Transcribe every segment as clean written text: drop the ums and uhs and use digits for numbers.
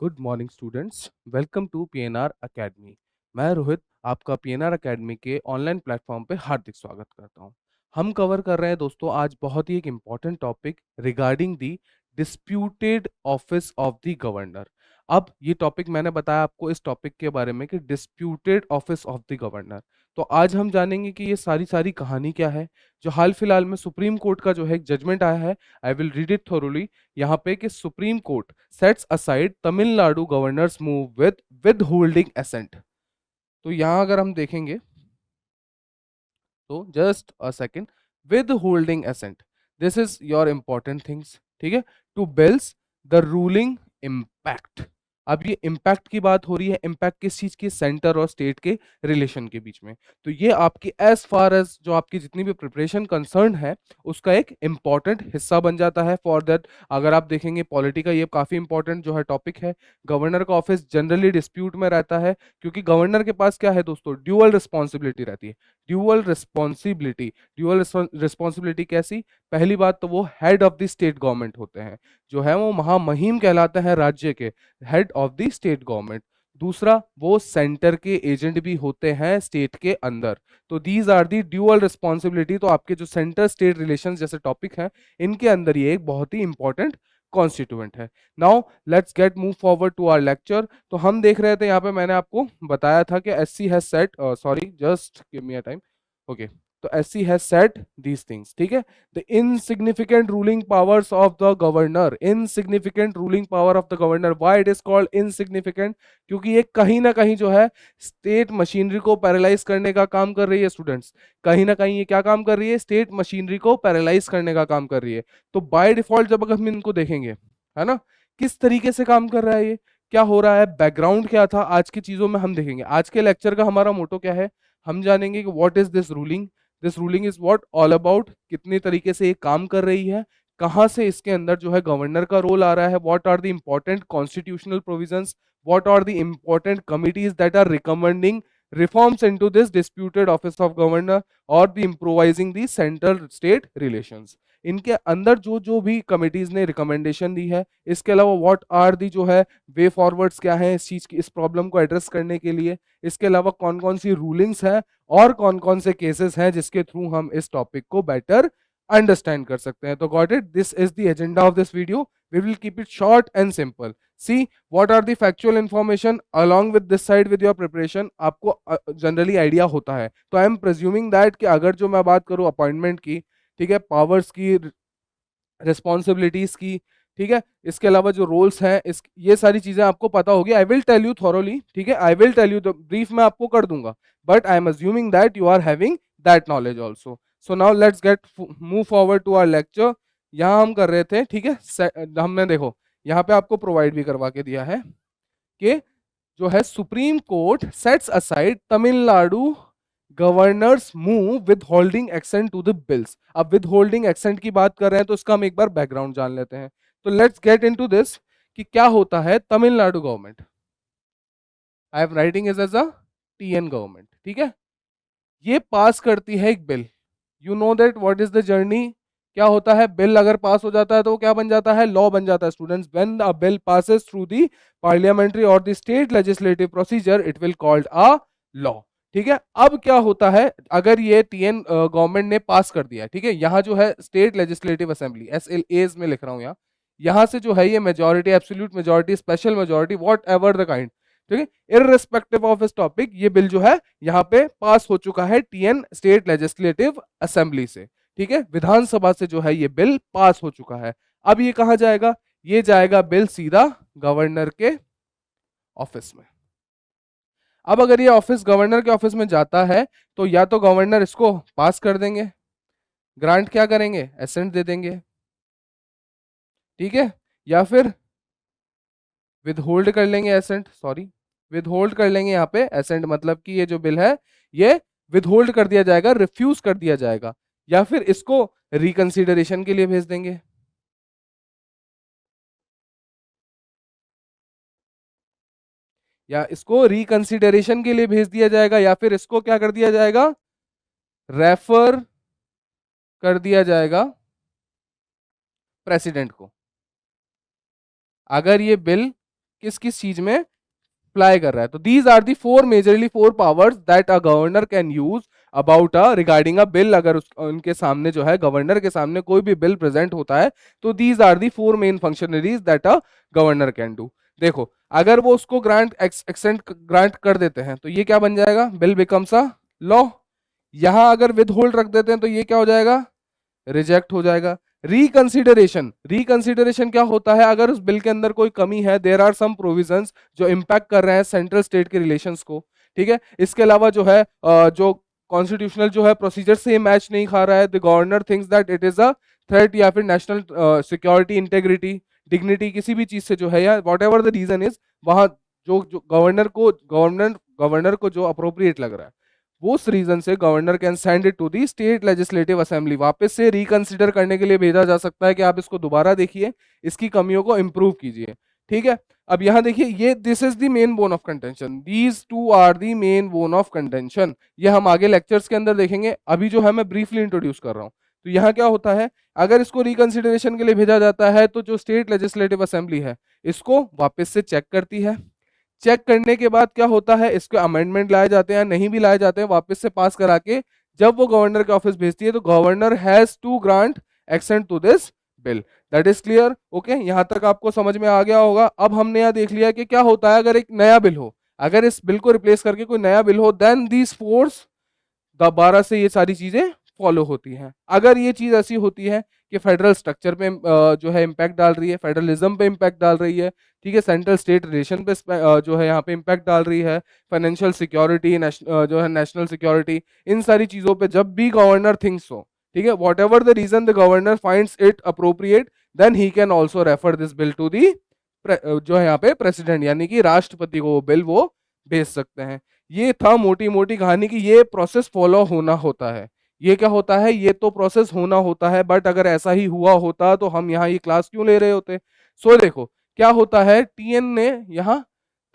Good morning students, welcome to PNR academy. मैं रोहित आपका PNR academy के ऑनलाइन प्लेटफॉर्म पे हार्दिक स्वागत करता हूं। हम कवर कर रहे हैं दोस्तों आज बहुत ही एक important topic regarding the disputed office of the governor. अब ये टॉपिक मैंने बताया आपको इस टॉपिक के बारे में कि disputed office of the governor. तो आज हम जानेंगे कि ये सारी सारी कहानी क्या है। जो हाल फिलहाल में सुप्रीम कोर्ट का जो है एक जजमेंट आया है, I will read it thoroughly यहाँ पे कि supreme court sets aside Tamil Nadu governors move withholding assent. तो यहाँ अगर हम देखेंगे तो just a second, withholding assent, this is your important things, ठीक है। To bills the ruling impact. अब ये इम्पैक्ट की बात हो रही है, इम्पैक्ट किस चीज की, सेंटर और स्टेट के रिलेशन के बीच में। तो ये आपकी एज फार एज जो आपकी जितनी भी प्रिपरेशन कंसर्न है उसका एक इंपॉर्टेंट हिस्सा बन जाता है। फॉर दैट अगर आप देखेंगे पॉलिटी का ये काफी इंपॉर्टेंट जो है टॉपिक है। गवर्नर का ऑफिस जनरली डिस्प्यूट में रहता है क्योंकि गवर्नर के पास क्या है दोस्तों, ड्यूअल रिस्पॉन्सिबिलिटी रहती है। ड्यूअल रिस्पॉन्सिबिलिटी, ड्यूअल रिस्पॉन्सिबिलिटी कैसी? पहली बात तो वो head of the state government होते हैं, जो है वो महामहिम कहलाते हैं राज्य के, head of the state government. दूसरा, वो सेंटर के एजेंट भी होते हैं स्टेट के अंदर। तो these are the dual responsibility. तो आपके जो सेंटर स्टेट रिलेशंस जैसे टॉपिक हैं इनके अंदर ये एक बहुत ही इंपॉर्टेंट कॉन्स्टिट्यूएंट है। Now let's get move forward to our lecture. तो हम देख रहे थे यहाँ पे, मैंने आपको बताया था कि SC has set, sorry just give me a time, okay. तो SC has set these things, ठीक है। The insignificant ruling powers of the governor, insignificant ruling power of the governor, why it is called insignificant? क्योंकि ये कहीं ना कहीं जो है स्टेट मशीनरी को पैरालाइज करने का काम कर रही है स्टूडेंट्स। कहीं ना कहीं ये क्या काम कर रही है, स्टेट मशीनरी को पैरालाइज करने का काम कर रही है। तो बाय डिफॉल्ट जब अगर हम इनको देखेंगे, है ना, किस तरीके से काम कर रहा है ये, क्या हो रहा है, बैकग्राउंड क्या था, आज की चीजों में हम देखेंगे। आज के लेक्चर का हमारा मोटो क्या है, हम जानेंगे कि what is this ruling, this ruling is what all about, कितने तरीके से ये काम कर रही है, कहाँ से इसके अंदर जो है गवर्नर का रोल आ रहा है, what are the important constitutional provisions, what are the important committees that are recommending reforms into this disputed office of governor or the improvising the central state relations। इनके अंदर जो जो भी कमिटीज ने रिकमेंडेशन दी है, इसके अलावा व्हाट आर दी जो है वे फॉरवर्ड्स क्या है इस चीज की, इस प्रॉब्लम को एड्रेस करने के लिए, इसके अलावा कौन कौन सी रूलिंग्स हैं और कौन कौन से केसेस हैं जिसके थ्रू हम इस टॉपिक को बेटर अंडरस्टैंड कर सकते हैं। तो got it, this is the agenda of this video. We will keep it short and simple. See what are the factual information along with this side with your preparation, आपको generally idea होता है। तो I am प्रेज्यूमिंग that कि अगर जो मैं बात करूं अपॉइंटमेंट की, ठीक है, पावर्स की, रिस्पॉन्सिबिलिटीज की, ठीक है, इसके अलावा जो रोल्स हैं, इस ये सारी चीजें आपको पता होगी। I will tell you thoroughly, ठीक है, I will tell you, the brief में आपको कर दूंगा, but I am assuming that you are having that knowledge also. So now let's get move forward to our lecture. यहाँ हम कर रहे थे, ठीक है, हमने देखो यहाँ पे आपको प्रोवाइड भी करवा के दिया है कि जो है supreme court sets aside Tamil Nadu governors move withholding assent to the bills. अब विद होल्डिंग एक्सेंट की बात कर रहे हैं तो इसका हम एक बार बैकग्राउंड जान लेते हैं। तो लेट्स गेट इनटू दिस कि क्या होता है Tamil Nadu government. I am writing is as a TN government, ठीक है। ये पास करती है एक बिल। You know that what is the journey. क्या होता है, बिल अगर पास हो जाता है तो वो क्या बन जाता है, लॉ बन जाता है students. When a bill passes through the parliamentary और the state legislative procedure it will called a law, ठीक है। अब क्या होता है, अगर ये टीएन गवर्नमेंट ने पास कर दिया है, ठीक है, यहाँ जो है स्टेट लेजिस्लेटिव असेंबली, SLAs में लिख रहा हूँ यहाँ से जो है ये majority, absolute majority, special majority, what ever the kind, ठीक है, इररिस्पेक्टिव ऑफ इस टॉपिक, ये बिल जो है यहाँ पे पास हो चुका है टीएन स्टेट लेजिस्लेटिव असेंबली से, ठीक है, विधानसभा से जो है ये बिल पास हो चुका है। अब ये कहाँ जाएगा, ये जाएगा बिल सीधा गवर्नर के ऑफिस में। अब अगर ये ऑफिस गवर्नर के ऑफिस में जाता है तो या तो गवर्नर इसको पास कर देंगे, ग्रांट क्या करेंगे, एसेंट दे देंगे, ठीक है, या फिर विद होल्ड कर लेंगे एसेंट, सॉरी विद होल्ड कर लेंगे यहाँ पे एसेंट, मतलब कि ये जो बिल है ये विद होल्ड कर दिया जाएगा, रिफ्यूज कर दिया जाएगा, या फिर इसको रिकंसिडरेशन के लिए भेज देंगे। या इसको रिकंसिडरेशन के लिए भेज दिया जाएगा, या फिर इसको क्या कर दिया जाएगा, रेफर कर दिया जाएगा प्रेसिडेंट को। अगर ये बिल किस किस चीज में अप्लाई कर रहा है। तो these are the four majorly four powers that a governor can use about a regarding a bill. अगर उनके सामने जो है गवर्नर के सामने कोई भी बिल प्रेजेंट होता है तो these are the four main functionaries that a governor can do. देखो अगर वो उसको ग्रांट एक्सटेंड ग्रांट कर देते हैं तो ये क्या बन जाएगा, बिल बिकम्स अ लॉ। यहां अगर विद होल्ड रख देते हैं तो ये क्या हो जाएगा, रिजेक्ट हो जाएगा। रिकंसिडरेशन, रिकंसिडरेशन क्या होता है, अगर उस बिल के अंदर कोई कमी है, देयर आर सम प्रोविजंस जो इंपैक्ट कर रहे हैं सेंट्रल स्टेट के रिलेशंस को, ठीक है, इसके अलावा जो है जो कॉन्स्टिट्यूशनल जो है प्रोसीजर से मैच नहीं खा रहा है, the governor thinks that it is a threat या फिर नेशनल सिक्योरिटी, इंटेग्रिटी, डिग्निटी, किसी भी चीज से जो है या whatever the reason is, वहां जो गवर्नर को जो अप्रोप्रिएट लग रहा है वो उस रीजन से governor can send it to the state legislative assembly, वापस से रिकंसिडर करने के लिए भेजा जा सकता है कि आप इसको दोबारा देखिए, इसकी कमियों को इंप्रूव कीजिए। ठीक है, अब यहां देखिए ये this is the main bone of contention, these two are the main bone of contention. ये हम आगे लेक्चर्स के अंदर देखेंगे, अभी जो है मैं ब्रीफली इंट्रोड्यूस कर रहा हूं। तो यहाँ क्या होता है, अगर इसको रिकंसिडरेशन के लिए भेजा जाता है तो जो स्टेट लेजिस्लेटिव असेंबली है इसको वापस से चेक करती है। चेक करने के बाद क्या होता है, इसके अमेंडमेंट लाए जाते हैं, नहीं भी लाए जाते हैं, वापस से पास करा के जब वो गवर्नर के ऑफिस भेजती है तो governor has to grant assent to this bill. That is clear, okay, यहां तक आपको समझ में आ गया होगा। अब हमने यह देख लिया कि क्या होता है अगर एक नया बिल हो, अगर इस बिल को रिप्लेस करके कोई नया बिल हो, देन दीज फोर्स दोबारा से ये सारी चीजें फॉलो होती हैं। अगर ये चीज ऐसी होती है कि फेडरल स्ट्रक्चर पे जो है इम्पैक्ट डाल रही है, फेडरलिज्म पे इम्पैक्ट डाल रही है, ठीक है, सेंट्रल स्टेट रिलेशन पे जो है यहाँ पे इम्पैक्ट डाल रही है, फाइनेंशियल सिक्योरिटी, जो है नेशनल सिक्योरिटी, इन सारी चीजों पे जब भी गवर्नर थिंक्स सो, ठीक है, whatever the reason the governor finds it appropriate, then he can also refer this bill to the जो है यहाँ पे प्रेसिडेंट यानी कि राष्ट्रपति को वो बिल वो भेज सकते हैं। ये था मोटी मोटी कहानी की ये प्रोसेस फॉलो होना होता है। ये क्या होता है, ये तो प्रोसेस होना होता है, बट अगर ऐसा ही हुआ होता तो हम यहाँ ये क्लास क्यों ले रहे होते। सो देखो क्या होता है, टीएन ने यहाँ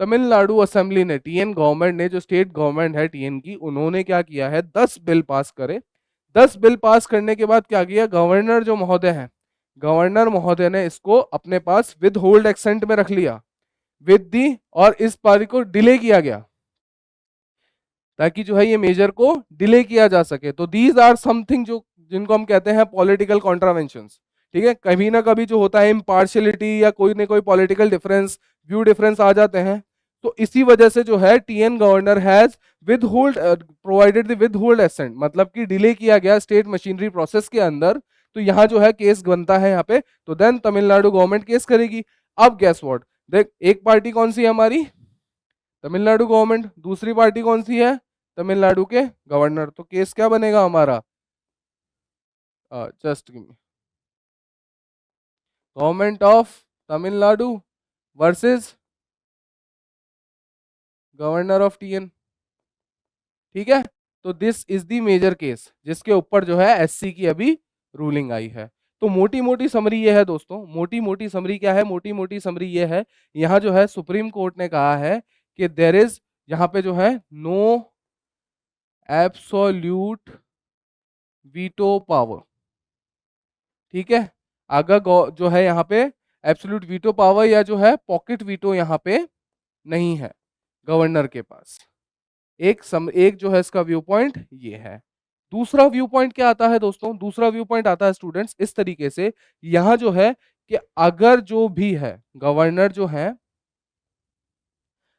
तमिलनाडु असेंबली ने, टीएन गवर्नमेंट ने, जो स्टेट गवर्नमेंट है टीएन की, उन्होंने क्या किया है, 10 बिल पास करे। 10 बिल पास करने के बाद क्या किया, गवर्नर जो महोदय है, गवर्नर महोदय ने इसको अपने पास विद होल्ड एक्सेंट में रख लिया, विद दी, और इस पारी को डिले किया गया ताकि जो है ये मेजर को डिले किया जा सके। तो दीज आर समथिंग जो जिनको हम कहते हैं पॉलिटिकल कॉन्ट्रावेंशंस। ठीक है, कभी ना कभी जो होता है इम्पार्शियलिटी या कोई ना कोई पॉलिटिकल डिफरेंस, व्यू डिफरेंस आ जाते हैं। तो इसी वजह से जो है TN governor has withhold provided the withhold assent, मतलब कि डिले किया गया स्टेट मशीनरी प्रोसेस के अंदर। तो यहाँ जो है केस बनता है यहाँ पे, तो देन तमिलनाडु गवर्नमेंट केस करेगी। अब गैस व्हाट, देख एक पार्टी कौन सी है हमारी, तमिलनाडु गवर्नमेंट, दूसरी पार्टी कौन सी है, तमिलनाडु के गवर्नर। तो केस क्या बनेगा हमारा, just government of Tamil Nadu versus governor of TN. ठीक है, तो this is the major case जिसके ऊपर जो है एससी की अभी रूलिंग आई है। तो मोटी मोटी समरी ये है दोस्तों, मोटी मोटी समरी क्या है, मोटी मोटी समरी ये है, यहाँ जो है सुप्रीम कोर्ट ने कहा है कि देर इज यहाँ पे जो है नो एब्सोल्यूट वीटो पावर। ठीक है, अगर जो है यहाँ पे एब्सोल्यूट वीटो पावर या जो है पॉकेट वीटो यहाँ पे नहीं है गवर्नर के पास। एक जो है इसका व्यू पॉइंट ये है। दूसरा व्यू पॉइंट क्या आता है दोस्तों, दूसरा व्यू पॉइंट आता है स्टूडेंट्स इस तरीके से, यहां जो है कि अगर जो भी है गवर्नर जो है,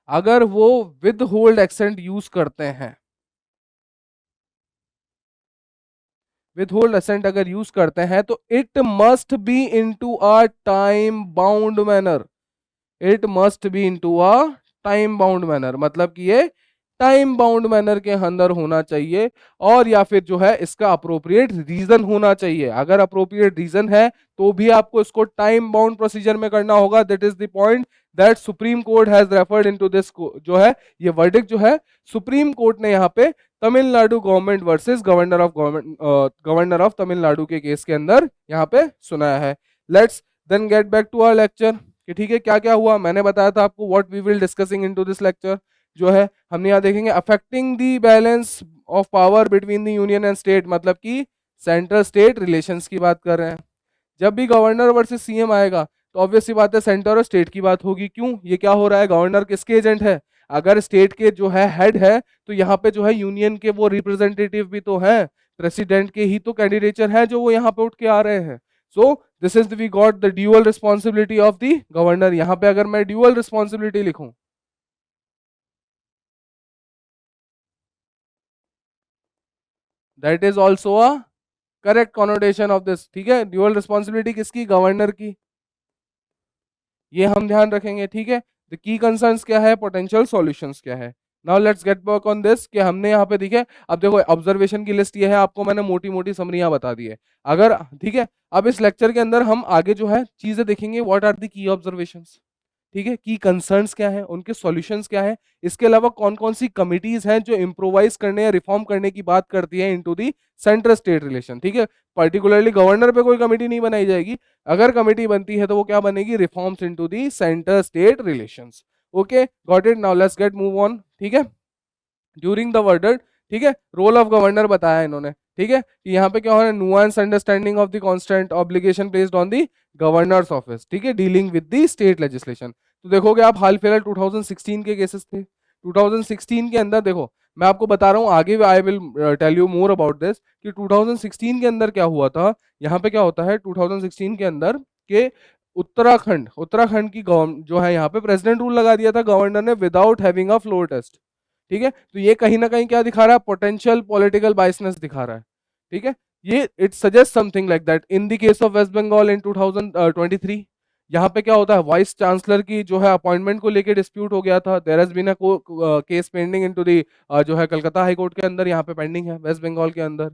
अगर वो विद होल्ड एक्सेंट यूज करते हैं, विद होल्ड एसेंट अगर यूज करते हैं तो it must be into a time bound manner, it must be into a time bound manner, मतलब कि ये टाइम बाउंड मैनर के अंदर होना चाहिए, और या फिर जो है इसका अप्रोप्रिएट रीजन होना चाहिए। अगर अप्रोप्रिएट रीजन है तो भी आपको इसको टाइम बाउंड प्रोसीजर में करना होगा। That is the point that supreme court has referred into this, जो है ये वर्डिक्ट जो है सुप्रीम कोर्ट ने यहाँ पे Tamil Nadu government versus governor of Tamil Nadu के केस के अंदर यहाँ पे सुनाया है। Let's then get back to our lecture कि ठीक है क्या क्या हुआ। मैंने बताया था आपको what we will discussing into this lecture, जो है हमने यहाँ देखेंगे affecting the balance of power between the union and state, मतलब कि सेंट्रल स्टेट रिलेशंस की बात कर रहे हैं। जब भी गवर्नर वर्सेस सीएम आएगा तो ऑब्वियस सी बात है सेंटर और स्टेट की बात होगी। क्यों? ये क्या हो रहा है, गवर्नर किसके एजेंट है? अगर स्टेट के जो है हेड है तो यहाँ पे जो है यूनियन के वो रिप्रेजेंटेटिव भी तो हैं, प्रेसिडेंट के ही तो कैंडिडेचर है जो वो यहाँ पे उठ के आ रहे हैं। So this is we got the dual responsibility of the governor. यहाँ पे अगर मैं ड्यूअल रिस्पॉन्सिबिलिटी लिखूं, that is also a correct connotation of this. ठीक है, ड्यूअल रिस्पॉन्सिबिलिटी किसकी? गवर्नर की। ये हम ध्यान रखेंगे। ठीक है, द की कंसर्न्स क्या है, पोटेंशियल सॉल्यूशंस क्या है। Now let's get work on this कि हमने यहाँ पे दिखे। अब देखो ऑब्जर्वेशन की लिस्ट ये है, आपको मैंने मोटी मोटी समरियां बता दी है। अगर ठीक है, अब इस लेक्चर के अंदर हम आगे जो है चीजें देखेंगे, what are the key observations. ठीक है, की कंसर्न्स क्या है, उनके सॉल्यूशंस क्या है, इसके अलावा कौन कौन सी कमिटीज हैं जो इम्प्रोवाइज करने या रिफॉर्म करने की बात करती है into the central state relation. ठीक है, पर्टिकुलरली गवर्नर पे कोई कमिटी नहीं बनाई जाएगी, अगर कमिटी बनती है तो वो क्या बनेगी, reforms into the centre state relations. Okay, got it. Now let's get move on. ठीक है, ड्यूरिंग द वर्डर, ठीक है, रोल ऑफ गवर्नर बताया इन्होंने। ठीक है, कि यहाँ पे क्या हो रहा है, nuance understanding of the constant obligation placed on the governors office. ठीक है, dealing with the state legislation. तो देखोगे आप हाल फिलहाल 2016 के केसेस थे। 2016 के अंदर देखो, मैं आपको बता रहा हूँ आगे, I will tell you more about this कि 2016 के अंदर क्या हुआ था। यहाँ पे क्या होता है 2016 के अंदर के उत्तराखंड उत्तराखंड की गवर्नमेंट जो है, यहाँ पे प्रेसिडेंट रूल लगा दिया था गवर्नर ने without having a floor test. ठीक है, तो ये कहीं ना कहीं क्या दिखा रहा है, पोटेंशियल पॉलिटिकल बायसनेस दिखा रहा है। ठीक है, ये it suggest something like that in the case of West Bengal in 2023। यहाँ पे क्या होता है, वाइस चांसलर की जो है अपॉइंटमेंट को लेके डिस्प्यूट हो गया था। There has been a case pending into the जो है कलकत्ता हाई कोर्ट के अंदर, यहाँ पे पेंडिंग है वेस्ट बंगाल के अंदर।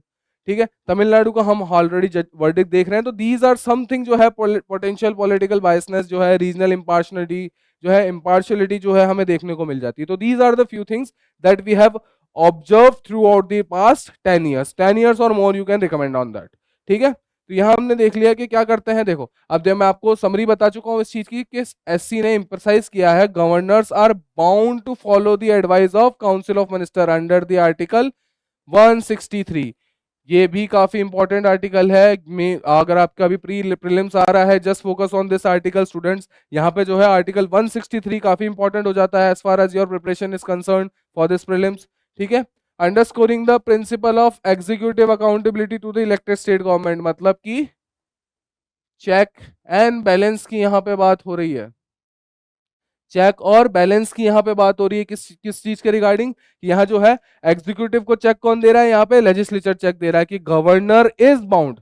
ठीक है, तमिलनाडु का हम ऑलरेडी वर्डिक्ट देख रहे हैं। तो दीज आर समथिंग जो है पोटेंशियल पॉलिटिकल बायसनेस जो है, रीजनल इम्पार्शलिटी जो है, इम्पार्शलिटी जो है हमें देखने को मिल जाती है। तो these are the few things that we have observe throughout the past 10 years और more you can recommend on that. ठीक है, तो यहाँ हमने देख लिया कि क्या करते हैं। देखो अब जब मैं आपको समरी बता चुका हूँ इस चीज की कि एससी ने एम्फसाइज किया है governors are bound to follow the advice of council of minister under the article 163। ये भी काफी इंपॉर्टेंट आर्टिकल है। अगर आपका अभी प्रीलिम्स आ रहा है, just focus on this article students. यहाँ पे जो है आर्टिकल 163 काफी इंपॉर्टेंट हो जाता है as far as your preparation is concern for this prelims. ठीक है, underscoring the principle of executive accountability to the elected state government, मतलब कि चेक एंड बैलेंस की यहाँ पे बात हो रही है। चेक और बैलेंस की यहाँ पे बात हो रही है, किस किस चीज के रिगार्डिंग। यहाँ जो है एग्जीक्यूटिव को चेक कौन दे रहा है, यहाँ पे लेजिस्लेचर चेक दे रहा है कि governor is bound.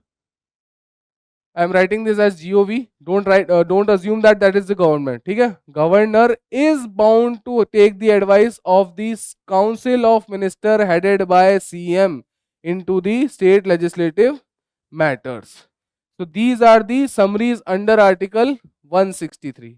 I am writing this as GOV, don't assume that that is the government. ठीक है, governor is bound to take the advice of the council of minister headed by CM into the state legislative matters. So these are the summaries under article 163।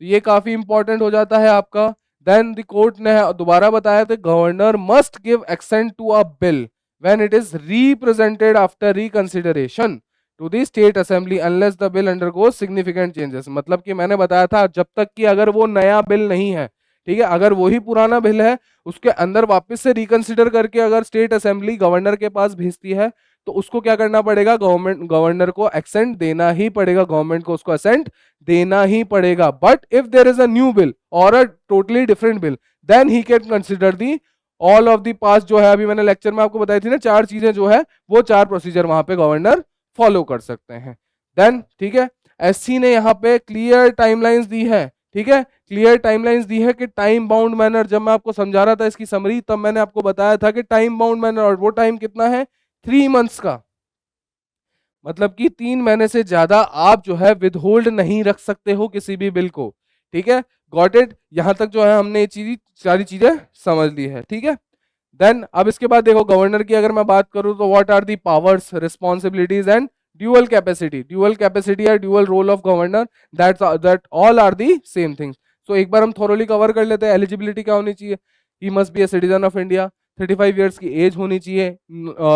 तो ये काफी important हो जाता है आपका। Then the court ने दोबारा बताया था governor must give assent to a bill when it is represented after reconsideration to the state assembly unless the bill undergoes significant changes. मतलब कि मैंने बताया था जब तक कि अगर वो नया बिल नहीं है, ठीक है, अगर वही पुराना बिल है उसके अंदर वापस से रिकंसिडर करके अगर स्टेट असेंबली गवर्नर के पास भेजती है तो उसको क्या करना पड़ेगा, गवर्नर को एक्सेंट देना ही पड़ेगा, गवर्नमेंट को उसको असेंट देना ही पड़ेगा। But if there is a new bill और a totally different bill then he can consider the all of the past. जो है अभी मैंने लेक्चर में आपको बताई थी ना, चार चीजें जो है वो चार प्रोसीजर वहां पे गवर्नर फॉलो कर सकते हैं। देन ठीक है, एससी ने यहाँ पे क्लियर टाइमलाइंस दी है। ठीक है, क्लियर टाइमलाइंस दी है कि टाइम बाउंड मैनर। जब मैं आपको समझा रहा था इसकी समरी तब मैंने आपको बताया था कि टाइम बाउंड मैनर, और वो टाइम कितना है, 3 months का। मतलब कि 3 महीने से ज्यादा आप जो है विद होल्ड नहीं रख सकते हो किसी भी बिल को। ठीक है, गॉट इट। यहां तक जो है हमने ये चीज सारी चीजें समझ ली है। ठीक है, देन अब इसके बाद देखो गवर्नर की अगर मैं बात करूं तो what are the powers, responsibilities and dual capacity. Dual capacity या dual role of governor, that all are the same things. तो एक बार हम थोरोली कवर कर लेते हैं। एलिजिबिलिटी क्या होनी चाहिए, he must be a citizen of India, 35 years की एज होनी चाहिए,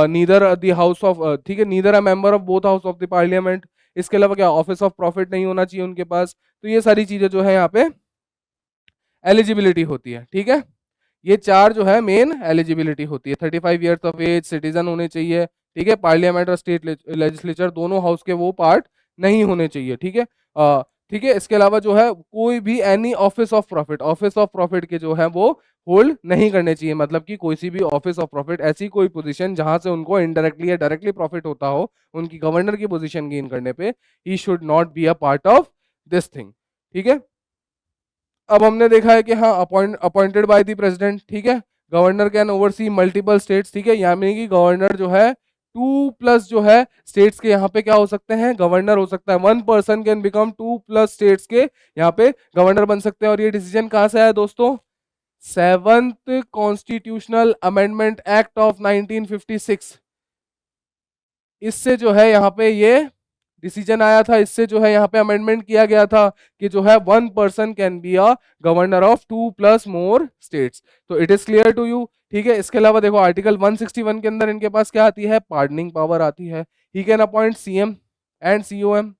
नीदर द हाउस ऑफ, ठीक है, neither a member of both house of the parliament. इसके अलावा क्या, ऑफिस ऑफ प्रॉफिट नहीं होना चाहिए उनके पास। तो ये सारी चीजें जो है यहाँ पे एलिजिबिलिटी होती है। ठीक है, ये चार जो है मेन एलिजिबिलिटी होती है। 35 ईयर्स ऑफ एज, सिटीजन होने चाहिए, ठीक है, पार्लियामेंट और स्टेट लेजिस्लेचर दोनों हाउस के वो पार्ट नहीं होने चाहिए। ठीक है, ठीक है। इसके अलावा जो है कोई भी एनी ऑफिस ऑफ प्रॉफिट के जो है वो होल्ड नहीं करने चाहिए, मतलब कि कोई सी भी ऑफिस ऑफ प्रॉफिट, ऐसी कोई पोजीशन जहां से उनको इनडायरेक्टली या डायरेक्टली प्रॉफिट होता हो उनकी गवर्नर की पोजीशन गेन करने पे, he should not be a part of this thing. ठीक है। अब हमने देखा है कि हाँ अपॉइंटेड बाय द प्रेसिडेंट, ठीक है। Governor can oversee multiple states, ठीक है, यानी कि गवर्नर जो है 2+ जो है स्टेट्स के यहाँ पे क्या हो सकते हैं, गवर्नर हो सकता है। 1 पर्सन कैन बिकम 2+ स्टेट्स के यहाँ पे गवर्नर बन सकते हैं। और ये डिसीजन कहाँ से आया दोस्तों, 7th constitutional amendment act of 1956, इससे जो है यहाँ पे ये डिसीजन आया था, इससे जो है यहाँ पे अमेंडमेंट किया गया था कि जो है 1 person can be a governor of 2+ more states. तो it is clear to you. ठीक है। इसके अलावा देखो आर्टिकल 161 के अंदर इनके पास क्या आती है, पार्डनिंग पावर आती है। He can appoint CM and COM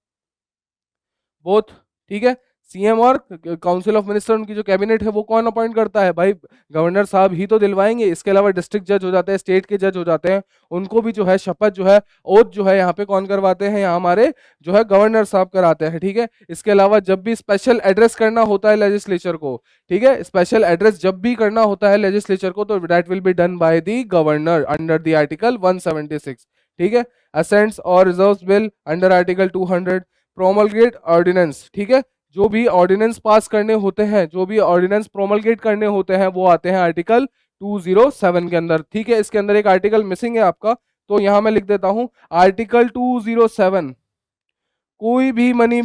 both. ठीक है। सीएम और काउंसिल ऑफ मिनिस्टर, उनकी जो कैबिनेट है वो कौन अपॉइंट करता है, भाई गवर्नर साहब ही तो दिलवाएंगे। इसके अलावा डिस्ट्रिक्ट जज हो जाते हैं, स्टेट के जज हो जाते हैं, उनको भी जो है शपथ जो है ओथ जो है यहाँ पे कौन करवाते हैं, यहाँ हमारे जो है गवर्नर साहब कराते हैं। ठीक है। इसके अलावा जब भी स्पेशल एड्रेस करना होता है लेजिस्लेचर को, ठीक है, स्पेशल एड्रेस जब भी करना होता है लेजिस्लेचर को, तो that will be done by the governor under the article 176। ठीक है। असेंट्स और reserves bill under article 200। Promulgate ordinance, ठीक है, जो भी ऑर्डिनेंस पास करने होते हैं, जो भी ऑर्डिनेंस प्रोमलगेट करने होते हैं वो आते हैं आर्टिकल 207 के अंदर। ठीक है। इसके अंदर एक आर्टिकल मिसिंग है आपका, तो यहां मैं लिख देता हूं आर्टिकल 207। कोई भी मनी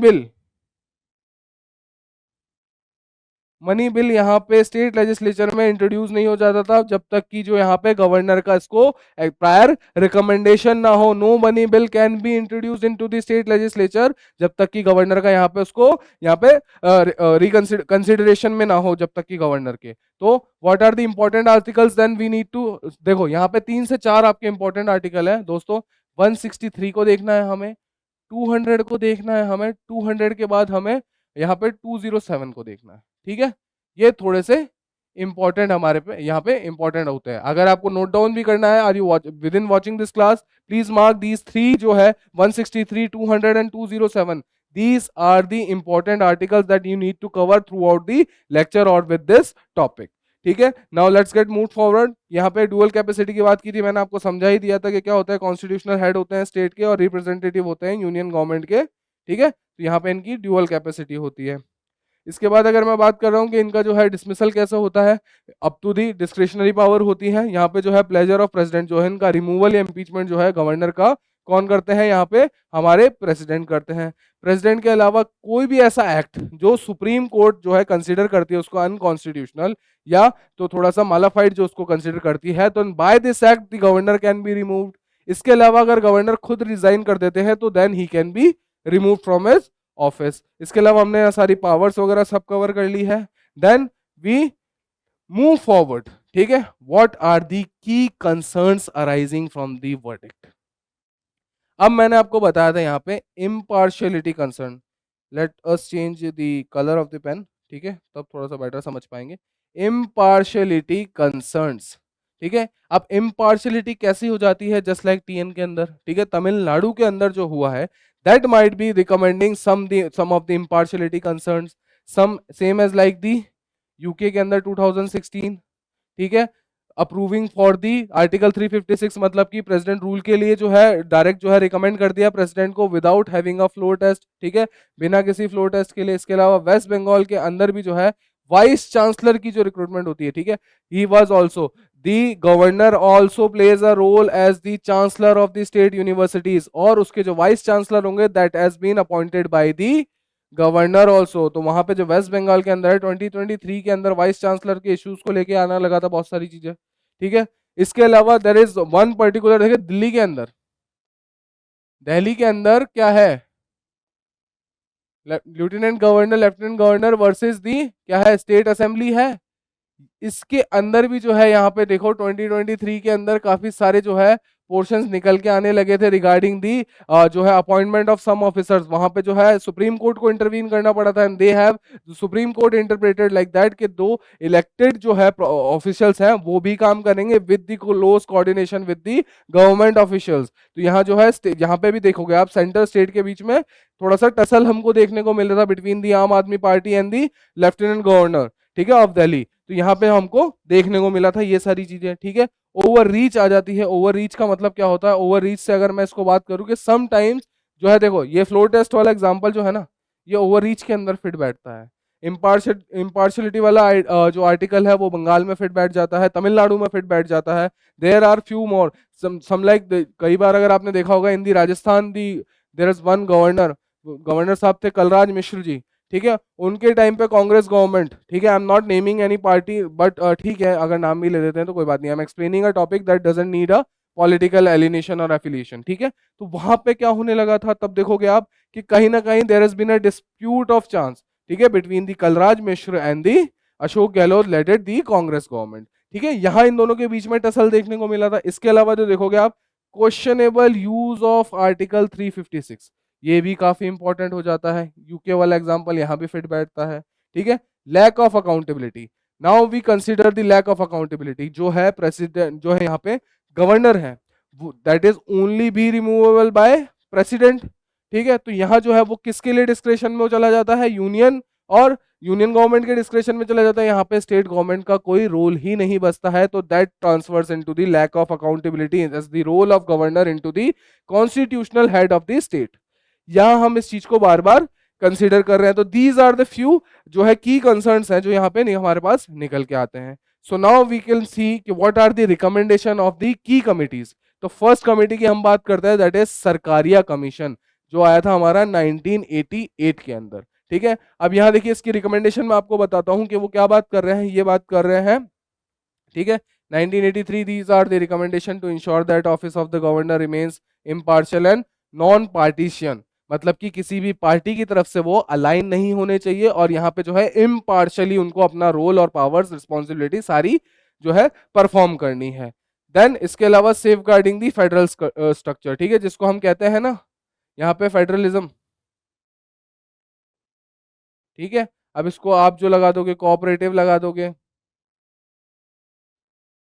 बिल यहाँ पे स्टेट लेजिस्लेचर में इंट्रोड्यूस नहीं हो जाता था जब तक कि जो यहाँ पे गवर्नर का इसको प्रायर रिकमेंडेशन ना हो। No money bill can be introduce into the state legislature जब तक कि गवर्नर का यहाँ पे उसको यहाँ पे रिकंसिडरेशन में ना हो, जब तक कि गवर्नर के। तो what are the important articles then we need to, देखो यहाँ पे 3 से 4 आपके इंपॉर्टेंट आर्टिकल है दोस्तों। 163 को देखना है हमें, 200 को देखना है हमें, 200 के बाद हमें यहाँ पे 207 को देखना है। ठीक है। ये थोड़े से इंपॉर्टेंट हमारे पे यहाँ पे इंपॉर्टेंट होते हैं। अगर आपको नोट डाउन भी करना है, are you within watching this class, please mark these 3 जो है 163, 200 and 207। These are the important articles that you need to cover throughout the lecture और विद दिस टॉपिक। ठीक है। Now let's get move forward. यहाँ पे dual capacity की बात की थी, मैंने आपको समझा ही दिया था कि क्या होता है, कॉन्स्टिट्यूशनल हेड होते हैं स्टेट के और रिप्रेजेंटेटिव होते हैं यूनियन गवर्नमेंट के। ठीक है। तो यहाँ पे इनकी ड्यूअल कैपेसिटी होती है। इसके बाद अगर मैं बात कर रहा हूँ कि इनका जो है डिसमिसल कैसे होता है, up to the discretionary power होती है। यहाँ पे जो है प्लेजर ऑफ प्रेसिडेंट, जो है इनका रिमूवल या इम्पीचमेंट जो है गवर्नर का कौन करते हैं, यहाँ पे हमारे प्रेसिडेंट करते हैं। प्रेसिडेंट के अलावा कोई भी ऐसा एक्ट जो सुप्रीम कोर्ट जो है कंसिडर करती है उसको अनकॉन्स्टिट्यूशनल या तो थोड़ा सा मालाफाइड जो उसको कंसिडर करती है, तो by this act the governor can be removed. इसके अलावा अगर गवर्नर खुद रिजाइन कर देते हैं तो then he can be remove from his office. इसके अलावा हमने सारी पावर्स वगैरह सब कवर कर ली है। Then we move forward. ठीक है। What are the key concerns arising from the verdict. अब मैंने आपको बताया था यहाँ पे impartiality concern. Let us change the colour of the pen, ठीक है, तब थोड़ा सा बेटर समझ पाएंगे। इम्पार्शियलिटी कंसर्न्स, ठीक है। अब इम्पार्शियलिटी कैसी हो जाती है, जस्ट लाइक टीएन के अंदर, ठीक है, तमिलनाडु के अंदर जो हुआ है, that might be recommending some of the impartiality concerns, some same as like the UK के अंदर 2016, ठीक है, अप्रूविंग फॉर दी आर्टिकल 356, मतलब कि प्रेसिडेंट रूल के लिए जो है डायरेक्ट जो है रिकमेंड कर दिया प्रेसिडेंट को without having a floor test, ठीक है, बिना किसी फ्लोर टेस्ट के लिए। इसके अलावा वेस्ट बंगाल के अंदर भी जो है वाइस चांसलर की जो रिक्रूटमेंट होती है, ठीक है, he was also the governor also plays a role as the chancellor of the state universities, और उसके जो वाइस चांसलर होंगे that has been appointed by the governor also. तो वहां पे जो वेस्ट बंगाल के अंदर है 2023 के अंदर वाइस चांसलर के इश्यूज को लेके आना लगा था बहुत सारी चीजें। ठीक है। इसके अलावा देयर इज वन पर्टिकुलर, देखिए दिल्ली के अंदर, दिल्ली के अंदर क्या है, लेफ्टिनेंट गवर्नर वर्सेस दी क्या है, स्टेट असेंबली है। इसके अंदर भी जो है यहाँ पे देखो 2023 के अंदर काफी सारे जो है पोर्शंस निकल के आने लगे थे रिगार्डिंग दी जो है अपॉइंटमेंट ऑफ सम ऑफिसर्स, वहां पे जो है सुप्रीम कोर्ट को इंटरवीन करना पड़ा था, and they have supreme court interpreted like that कि दो इलेक्टेड जो है ऑफिशियल्स हैं वो भी काम करेंगे with the close coordination with the government officials. तो यहाँ जो है यहाँ पे भी देखोगे आप सेंटर स्टेट के बीच में थोड़ा सा टसल हमको देखने को मिल रहा था बिटवीन दी आम आदमी party and the lieutenant governor, ठीक है, ऑफ दिल्ली। तो यहाँ पे हमको देखने को मिला था ये सारी चीजें, ठीक है। ओवर रीच आ जाती है। ओवर रीच का मतलब क्या होता है? ओवर रीच से अगर मैं इसको बात करूं कि समटाइम्स जो है, देखो ये फ्लोर टेस्ट वाला एग्जांपल जो है ना, ये ओवर रीच के अंदर फिट बैठता है। इम्पार्शलिटी वाला जो आर्टिकल है वो बंगाल में फिट बैठ जाता है, तमिलनाडु में फिट बैठ जाता है। There are few more some like, कई बार अगर आपने देखा होगा in the Rajasthan the there is one governor, governor साहब थे कलराज मिश्र जी, ठीक है। उनके टाइम पे कांग्रेस गवर्नमेंट, ठीक है, आई am not naming any party but ठीक है, अगर नाम भी ले देते हैं तो कोई बात नहीं, I am explaining a topic that doesn't need a political alienation और एफिलिएशन, ठीक है। तो वहां पे क्या होने लगा था, तब देखोगे आप कि कहीं ना कहीं there has been a dispute of chance, ठीक है, between the Kalraj Mishra and the Ashok Gehlot leaded the Congress government, ठीक है। यहां इन दोनों के बीच में टसल देखने को मिला था। इसके अलावा जो देखोगे आप, क्वेश्चनेबल यूज ऑफ आर्टिकल 356, ये भी काफी इंपॉर्टेंट हो जाता है। यूके वाला एग्जांपल यहाँ भी फिट बैठता है, ठीक है। Lack of accountability, now we consider the lack of accountability, जो है प्रेसिडेंट, जो है यहाँ पे गवर्नर है, that is only be removable by president, ठीक है। तो यहाँ जो है वो किसके लिए डिस्क्रेशन में चला जाता है? यूनियन, और यूनियन गवर्नमेंट के डिस्क्रेशन में चला जाता है। यहाँ पे स्टेट गवर्नमेंट का कोई रोल ही नहीं बचता है। तो that transfers into the lack of accountability as the role of governor into the constitutional head of the state. यहां हम इस चीज को बार बार कंसीडर कर रहे हैं। तो दीज आर द फ्यू जो है की कंसर्न्स हैं जो यहाँ पे हमारे पास निकल के आते हैं। So now we can see कि what are the recommendation of the key committees. तो फर्स्ट कमिटी की हम बात करते हैं, दैट इज सरकारिया कमीशन, जो आया था हमारा 1988 के अंदर, ठीक है। अब यहाँ देखिए इसकी रिकमेंडेशन मैं आपको बताता हूं कि वो क्या बात कर रहे हैं। ये बात कर रहे हैं, ठीक है, 1983, these are the recommendation to ensure that office of the governor remains impartial and non partisan, मतलब कि किसी भी पार्टी की तरफ से वो अलाइन नहीं होने चाहिए, और यहाँ पे जो है इम्पार्शली उनको अपना रोल और पावर्स रिस्पॉन्सिबिलिटी सारी जो है परफॉर्म करनी है। देन इसके अलावा safeguarding the federal structure, ठीक है, जिसको हम कहते हैं ना यहाँ पे फेडरलिज्म, ठीक है। अब इसको आप जो लगा दोगे कोऑपरेटिव लगा दोगे,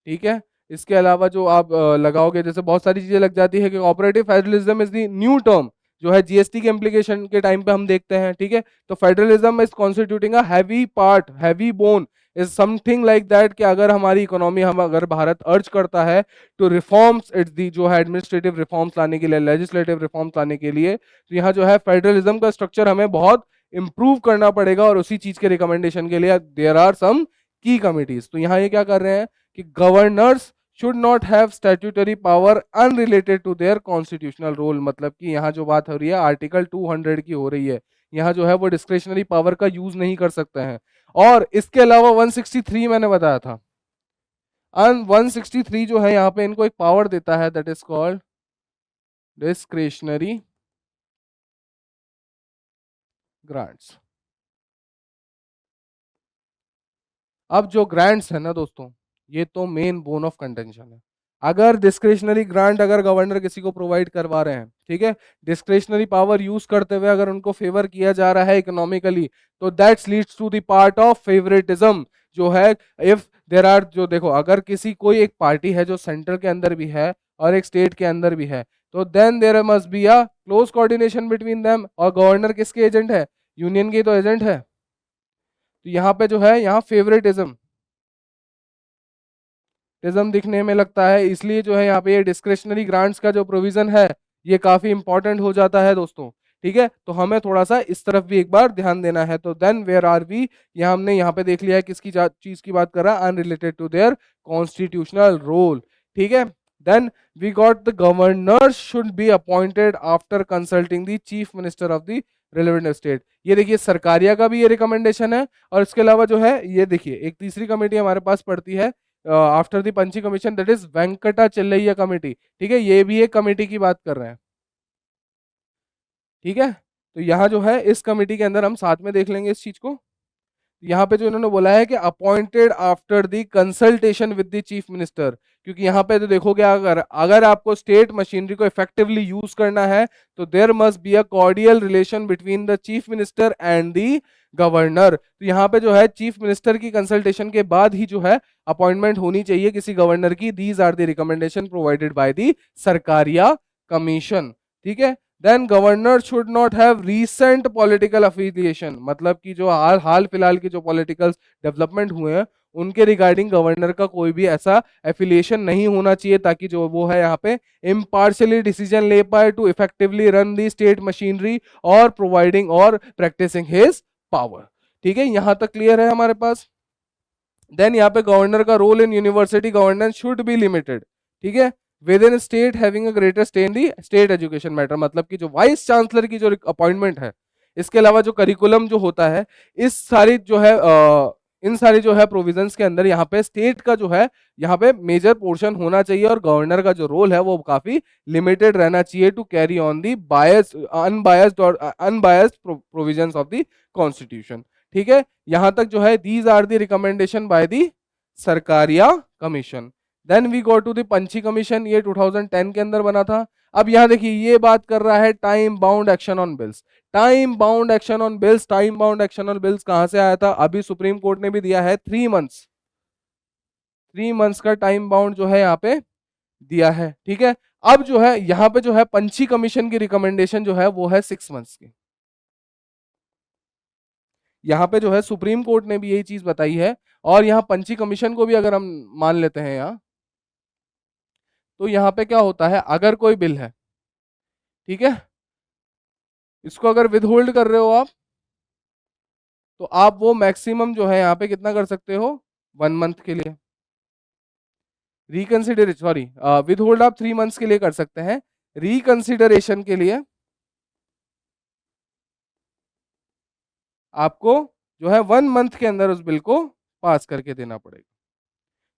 ठीक है। इसके अलावा जो आप लगाओगे, जैसे बहुत सारी चीजें लग जाती है कि cooperative federalism is the new term, जो है जीएसटी के इम्प्लीकेशन के टाइम पे हम देखते हैं, ठीक है। तो federalism is constituting a heavy part, heavy bone is something like that कि अगर हमारी इकोनॉमी, हम अगर भारत अर्ज करता है तो रिफॉर्म्स, इट्स दी जो है एडमिनिस्ट्रेटिव रिफॉर्म्स लाने के लिए, लेजिस्लेटिव रिफॉर्म्स लाने के लिए, तो यहाँ जो है फेडरलिज्म का स्ट्रक्चर हमें बहुत इंप्रूव करना पड़ेगा, और उसी चीज के रिकमेंडेशन के लिए देयर आर सम की कमिटीज। तो यहाँ ये क्या कर रहे हैं कि governors should not have statutory power unrelated to their constitutional role, मतलब कि यहाँ जो बात हो रही है आर्टिकल 200 की हो रही है, यहाँ जो है वो डिस्क्रिशनरी पावर का यूज नहीं कर सकते हैं। और इसके अलावा 163 मैंने बताया था, 163 जो है यहाँ पे इनको एक पावर देता है, that is called discretionary grants. अब जो ग्रांट्स है ना दोस्तों, ये तो मेन बोन ऑफ कंटेंशन है। अगर डिस्क्रिशनरी ग्रांट अगर गवर्नर किसी को प्रोवाइड करवा रहे हैं, ठीक है, डिस्क्रिशनरी पावर यूज करते हुए अगर उनको फेवर किया जा रहा है इकोनॉमिकली, तो that's leads to the part of favouritism, जो है इफ देर आर, जो देखो अगर किसी कोई एक पार्टी है जो सेंटर के अंदर भी है और एक स्टेट के अंदर भी है, तो then there must be a close coordination between them. और गवर्नर किसके एजेंट है? यूनियन के तो एजेंट है। तो यहाँ पे जो है, यहाँ फेवरेटिज्म दिखने में लगता है, इसलिए जो है यहाँ पे ये डिस्क्रिशनरी ग्रांट्स का जो प्रोविजन है ये काफी इंपॉर्टेंट हो जाता है दोस्तों, ठीक है। तो हमें थोड़ा सा इस तरफ भी एक बार ध्यान देना है। तो देन वेयर आर वी, यहाँ हमने यहाँ पे देख लिया है किसकी चीज की बात कर रहा है, unrelated to their constitutional role, ठीक है। Then we got the governor should be appointed after consulting the chief minister of the relevant state. ये देखिए सरकारिया का भी ये रिकमेंडेशन है। और इसके अलावा जो है ये देखिए एक तीसरी कमेटी हमारे पास पड़ती है after the Punchhi commission, that is Venkatachaliah committee, ठीक है। ये भी एक कमेटी की बात कर रहे हैं, ठीक है। तो यहाँ जो है इस कमेटी के अंदर हम साथ में देख लेंगे इस चीज को। यहाँ पे जो इन्होंने बोला है कि appointed after the consultation with the chief minister, क्योंकि यहाँ पे तो देखोगे अगर अगर आपको स्टेट मशीनरी को इफेक्टिवली यूज करना है तो there must be a cordial relation between the chief minister and the governor. तो यहाँ पे जो है चीफ मिनिस्टर की कंसल्टेशन के बाद ही जो है अपॉइंटमेंट होनी चाहिए किसी गवर्नर की। These are the recommendation provided by the Sarkaria commission. ठीक है। Then governor should not have recent political affiliation, मतलब कि जो हाल हाल फिलहाल के जो पॉलिटिकल डेवलपमेंट हुए हैं उनके रिगार्डिंग गवर्नर का कोई भी ऐसा एफिलिएशन नहीं होना चाहिए, ताकि जो वो है यहाँ पे इम्पार्शियली डिसीजन ले पाए to effectively run the state machinery और प्रोवाइडिंग और प्रैक्टिसिंग हिज पावर। ठीक है, यहां तक क्लियर है हमारे पास। देन यहाँ पे गवर्नर का role in university governance should be limited. ठीक है, within state having a greater stay in the state education matter, मतलब कि जो वाइस चांसलर की जो अपॉइंटमेंट है, इसके अलावा जो करिकुलम जो होता है, इस सारी जो है इन सारी जो है प्रोविजंस के अंदर यहाँ पे स्टेट का जो है यहाँ पे मेजर पोर्शन होना चाहिए और गवर्नर का जो रोल है वो काफी लिमिटेड रहना चाहिए to carry on the bias unbiased और unbiased provisions of the constitution. ठीक है, यहां तक जो है these are the recommendation by the Sarkaria commission. Then we go to the Punchhi commission, ये 2010 के अंदर बना था। अब यहां देखिए ये बात कर रहा है time bound action on bills. Time bound action on bills, time bound action on bills कहां से आया था? अभी सुप्रीम कोर्ट ने भी दिया है 3 मंथ्स, 3 मंथ्स का टाइम बाउंड जो है यहाँ पे दिया है। ठीक है, अब जो है यहाँ पे जो है पंची कमीशन की रिकमेंडेशन जो है वो है 6 मंथ्स की। यहाँ पे जो है सुप्रीम कोर्ट ने भी यही चीज बताई है, और यहाँ पंची कमीशन को भी अगर हम मान लेते हैं यहाँ, तो यहाँ पे क्या होता है, अगर कोई बिल है, ठीक है, इसको अगर विद होल्ड कर रहे हो आप, तो आप वो मैक्सिमम जो है यहाँ पे कितना कर सकते हो, 1 मंथ के लिए। रिकंसिडर सॉरी विद होल्ड आप 3 मंथ्स के लिए कर सकते हैं, रिकंसिडरेशन के लिए आपको जो है 1 मंथ के अंदर उस बिल को पास करके देना पड़ेगा।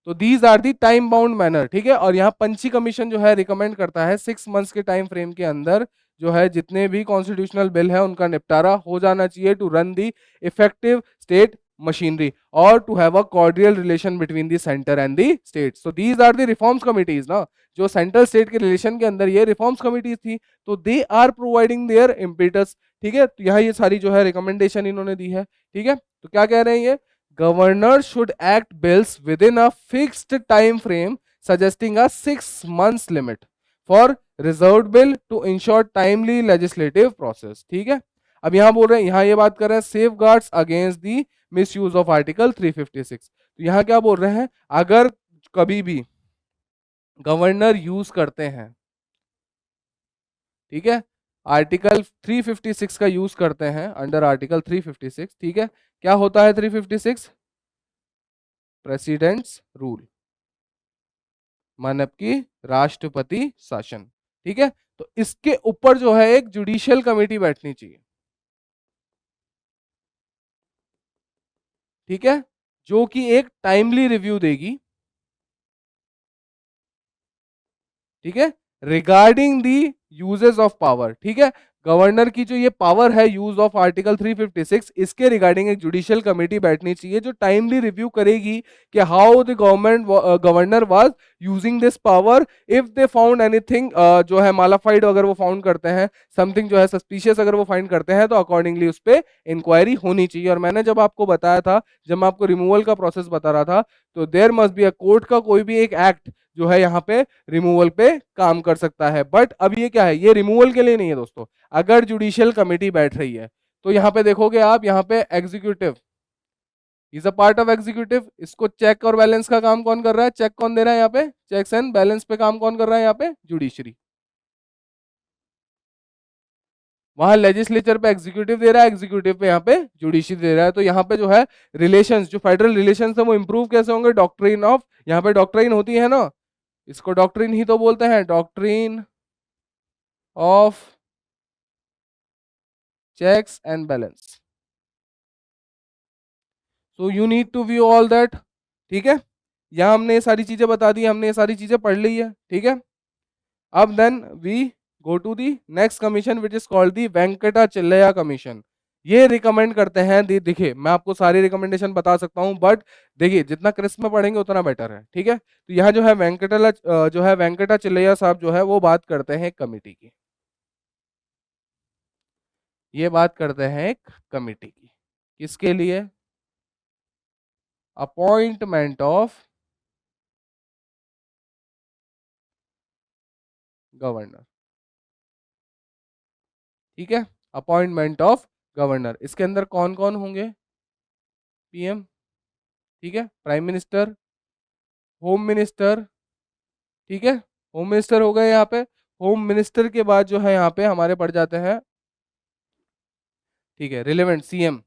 तो these are the time bound manner. ठीक है, और यहाँ पंची कमीशन जो है रिकमेंड करता है 6 मंथ्स के टाइम फ्रेम के अंदर जो है जितने भी कॉन्स्टिट्यूशनल बिल है उनका निपटारा हो जाना चाहिए to run the effective state machinery और to have a cordial relation between the centre and the state. So these are the reforms committees ना, जो सेंट्रल स्टेट के रिलेशन के अंदर ये रिफॉर्म्स कमिटीज थी, तो they are providing their impetus. ठीक है, तो यहाँ ये सारी जो है रिकमेंडेशन इन्होंने दी है। ठीक है, तो क्या कह रहे हैं ये, governor should act bills within a fixed time frame suggesting a 6 months limit for reserved bill to ensure timely legislative process। ठीक है, अब यहां बोल रहे हैं, यहां ये बात कर रहे हैं safe guards against the miss use of article 356। तो यहां क्या बोल रहे हैं, अगर कभी भी गवर्नर यूज करते हैं, ठीक है, आर्टिकल 356 का यूज करते हैं अंडर आर्टिकल 356, ठीक है, क्या होता है 356? प्रेसिडेंट्स रूल, मानव की राष्ट्रपति शासन। ठीक है, तो इसके ऊपर जो है एक जुडिशियल कमेटी बैठनी चाहिए। ठीक है, जो कि एक टाइमली रिव्यू देगी, ठीक है, regarding the uses of power. ठीक है, गवर्नर की जो ये पावर है यूज ऑफ आर्टिकल 356, इसके रिगार्डिंग एक जुडिशियल कमेटी बैठनी चाहिए जो टाइमली रिव्यू करेगी कि how the governor was using this power. If they found anything जो है मालाफाइड, अगर वो फाउंड करते हैं समथिंग जो है सस्पिशियस, अगर वो फाइंड करते हैं तो अकॉर्डिंगली उस पर इंक्वायरी होनी चाहिए। और मैंने जब आपको बताया था, जब मैं आपको रिमूवल का प्रोसेस बता रहा था, तो there must be a court का कोई भी एक एक्ट जो है यहाँ पे रिमूवल पे काम कर सकता है। बट अब ये क्या है, ये रिमूवल के लिए नहीं है दोस्तों। अगर जुडिशियल कमेटी बैठ रही है तो यहाँ पे देखोगे आप, यहाँ पे executive is a part of executive. इसको चेक और बैलेंस का काम कौन कर रहा है, चेक कौन दे रहा है यहाँ पे, चेक्स एंड बैलेंस पे काम कौन कर रहा है यहाँ पे, जुडिशरी। वहां लेजिस्लेचर पे एग्जीक्यूटिव दे रहा है, एग्जीक्यूटिव पे यहाँ पे जुडिशरी दे रहा है। तो यहाँ पे जो है रिलेशंस, जो फेडरल रिलेशंस है वो इंप्रूव कैसे होंगे, डॉक्ट्रिन ऑफ, यहाँ पे डॉक्ट्रिन होती है ना, इसको डॉक्ट्रिन ही तो बोलते हैं, doctrine of checks and balance. So you need to view all that. ठीक है, यहाँ हमने ये सारी चीजें बता दी, हमने ये सारी चीजें पढ़ ली है। ठीक है, अब then we go to the next commission which is called the Venkatachaliah commission. ये रिकमेंड करते हैं, देखिए मैं आपको सारी रिकमेंडेशन बता सकता हूं, बट देखिए जितना क्रिस्प में पढ़ेंगे उतना बेटर है, ठीक है। तो यहाँ जो है जो है वेंकटाचलैया साहब जो है वो बात करते हैं एक कमेटी की, ये बात करते हैं एक कमेटी की, किसके लिए? अपॉइंटमेंट ऑफ गवर्नर, ठीक है, अपॉइंटमेंट ऑफ गवर्नर। इसके अंदर कौन कौन होंगे? पीएम, ठीक है, प्राइम मिनिस्टर, होम मिनिस्टर, ठीक है, होम मिनिस्टर हो गए यहाँ पे। होम मिनिस्टर के बाद जो है यहाँ पे हमारे पड़ जाते हैं, ठीक है, रिलेवेंट सीएम,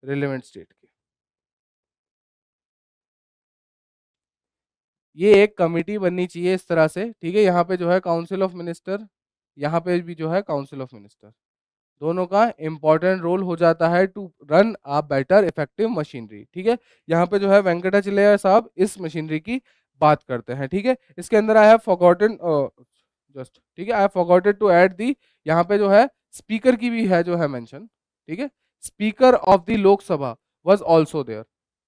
रिलेवेंट स्टेट के। ये एक कमिटी बननी चाहिए इस तरह से, ठीक है। यहाँ पे जो है काउंसिल ऑफ मिनिस्टर, यहाँ पे भी जो है काउंसिल ऑफ मिनिस्टर, दोनों का इंपॉर्टेंट रोल हो जाता है to run a better effective machinery, ठीक है। यहाँ पे जो है वेंकटाचलैया साहब इस मशीनरी की बात करते हैं, ठीक है। इसके अंदर आई हैव फॉरगॉटन जस्ट, ठीक है, I have forgotted to add the, यहाँ पे जो है स्पीकर की भी है जो है मेंशन, ठीक है। Speaker of the Lok Sabha was also there,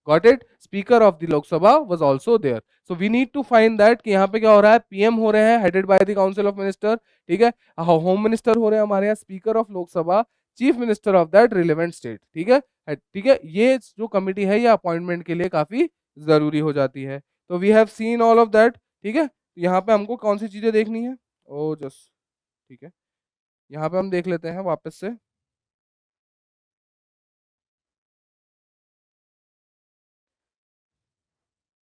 got it, speaker of the Lok Sabha was also there. So we need to find that कि यहाँ पे क्या हो रहा है, पीएम हो रहे हैं headed by the council of minister, ठीक है। होम मिनिस्टर हो रहे हैं हमारे यहाँ speaker of Lok Sabha, chief minister of that relevant state, ठीक है, ठीक है। ये जो कमिटी है ये अपॉइंटमेंट के लिए काफी जरूरी हो जाती है। तो we have seen all of that, ठीक है। यहाँ पे हमको कौन सी चीजें देखनी है? ओ जस्ट, ठीक है, यहाँ पे हम देख लेते हैं वापस से,